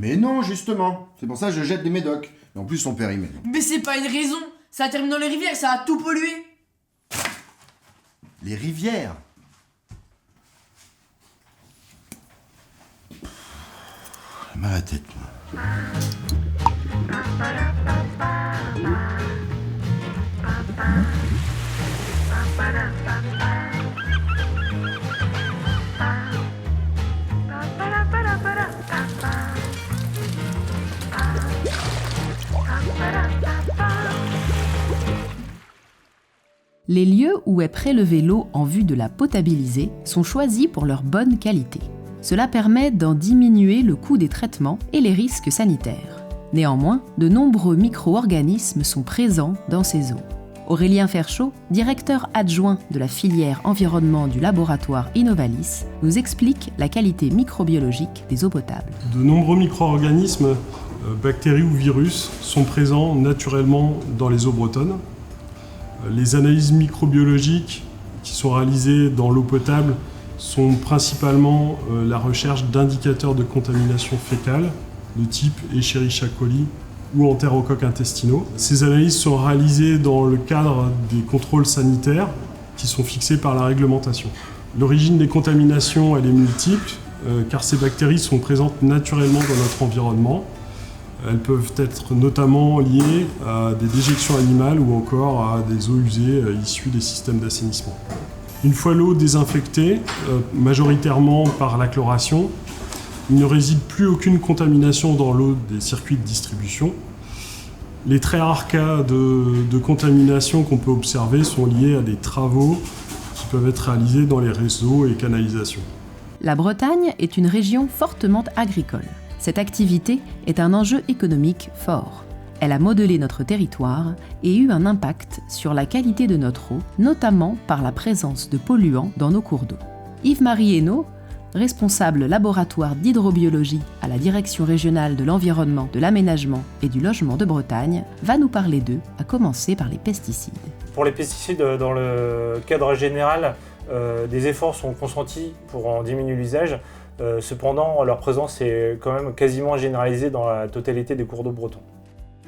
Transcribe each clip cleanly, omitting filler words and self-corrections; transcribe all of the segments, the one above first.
Mais non, justement. C'est pour ça que je jette des médocs. Et en plus, ils sont périmés. Mais c'est pas une raison. Ça termine dans les rivières, ça a tout pollué. Les rivières. J'ai mal à la tête, moi. Les lieux où est prélevée l'eau en vue de la potabiliser sont choisis pour leur bonne qualité. Cela permet d'en diminuer le coût des traitements et les risques sanitaires. Néanmoins, de nombreux micro-organismes sont présents dans ces eaux. Aurélien Ferchaud, directeur adjoint de la filière environnement du laboratoire Innovalis, nous explique la qualité microbiologique des eaux potables. De nombreux micro-organismes, bactéries ou virus, sont présents naturellement dans les eaux bretonnes. Les analyses microbiologiques qui sont réalisées dans l'eau potable sont principalement la recherche d'indicateurs de contamination fécale de type Escherichia coli ou entérocoques intestinaux. Ces analyses sont réalisées dans le cadre des contrôles sanitaires qui sont fixés par la réglementation. L'origine des contaminations, elle est multiple, car ces bactéries sont présentes naturellement dans notre environnement. Elles peuvent être notamment liées à des déjections animales ou encore à des eaux usées issues des systèmes d'assainissement. Une fois l'eau désinfectée, majoritairement par la chloration, il ne réside plus aucune contamination dans l'eau des circuits de distribution. Les très rares cas de contamination qu'on peut observer sont liés à des travaux qui peuvent être réalisés dans les réseaux et canalisations. La Bretagne est une région fortement agricole. Cette activité est un enjeu économique fort. Elle a modelé notre territoire et eu un impact sur la qualité de notre eau, notamment par la présence de polluants dans nos cours d'eau. Yves-Marie Hainaut, responsable laboratoire d'hydrobiologie à la Direction régionale de l'environnement, de l'aménagement et du logement de Bretagne, va nous parler d'eux, à commencer par les pesticides. Pour les pesticides, dans le cadre général, des efforts sont consentis pour en diminuer l'usage. Cependant, leur présence est quand même quasiment généralisée dans la totalité des cours d'eau bretons.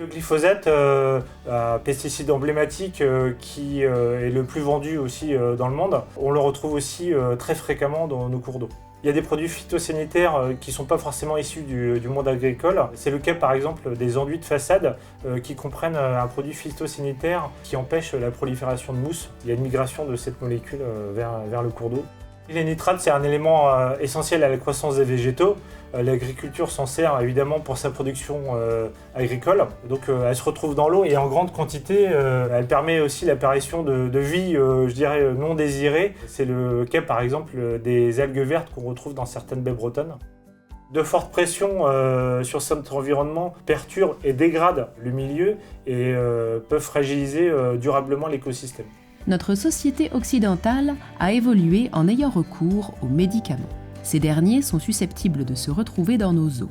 Le glyphosate, un pesticide emblématique qui est le plus vendu aussi dans le monde, on le retrouve aussi très fréquemment dans nos cours d'eau. Il y a des produits phytosanitaires qui ne sont pas forcément issus du monde agricole. C'est le cas par exemple des enduits de façade qui comprennent un produit phytosanitaire qui empêche la prolifération de mousse. Il y a une migration de cette molécule vers le cours d'eau. Les nitrates, c'est un élément essentiel à la croissance des végétaux. L'agriculture s'en sert évidemment pour sa production agricole. Donc elle se retrouve dans l'eau et en grande quantité. Elle permet aussi l'apparition de vie, je dirais, non désirée. C'est le cas par exemple des algues vertes qu'on retrouve dans certaines baies bretonnes. De fortes pressions sur cet environnement perturbent et dégradent le milieu et peuvent fragiliser durablement l'écosystème. Notre société occidentale a évolué en ayant recours aux médicaments. Ces derniers sont susceptibles de se retrouver dans nos eaux.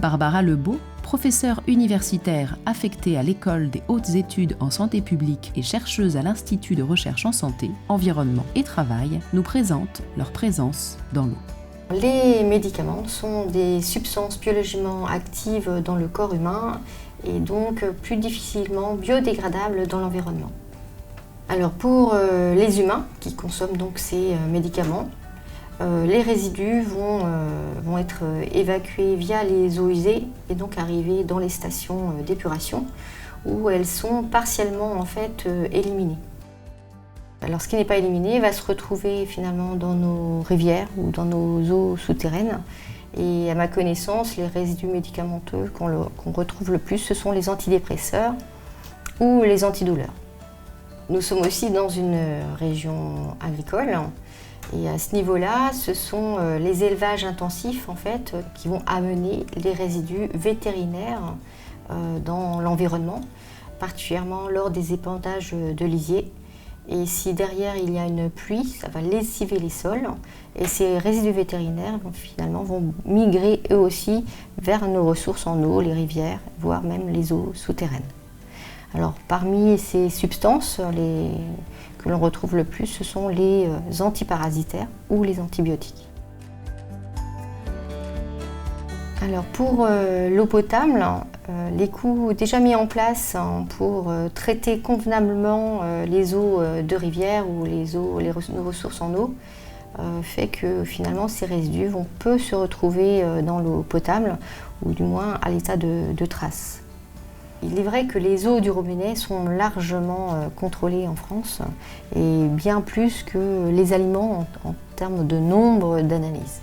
Barbara Lebeau, professeure universitaire affectée à l'École des hautes études en santé publique et chercheuse à l'Institut de recherche en santé, environnement et travail, nous présente leur présence dans l'eau. Les médicaments sont des substances biologiquement actives dans le corps humain et donc plus difficilement biodégradables dans l'environnement. Alors pour les humains qui consomment donc ces médicaments, les résidus vont être évacués via les eaux usées et donc arriver dans les stations d'épuration où elles sont partiellement en fait éliminées. Alors ce qui n'est pas éliminé va se retrouver finalement dans nos rivières ou dans nos eaux souterraines. Et à ma connaissance, les résidus médicamenteux qu'on retrouve le plus, ce sont les antidépresseurs ou les antidouleurs. Nous sommes aussi dans une région agricole et à ce niveau-là, ce sont les élevages intensifs en fait, qui vont amener les résidus vétérinaires dans l'environnement, particulièrement lors des épandages de lisiers. Et si derrière il y a une pluie, ça va lessiver les sols et ces résidus vétérinaires vont migrer eux aussi vers nos ressources en eau, les rivières, voire même les eaux souterraines. Alors parmi ces substances que l'on retrouve le plus, ce sont les antiparasitaires ou les antibiotiques. Alors pour l'eau potable, les coûts déjà mis en place pour traiter convenablement les eaux de rivière ou nos ressources en eau fait que finalement ces résidus peuvent se retrouver dans l'eau potable ou du moins à l'état de traces. Il est vrai que les eaux du robinet sont largement contrôlées en France et bien plus que les aliments en termes de nombre d'analyses.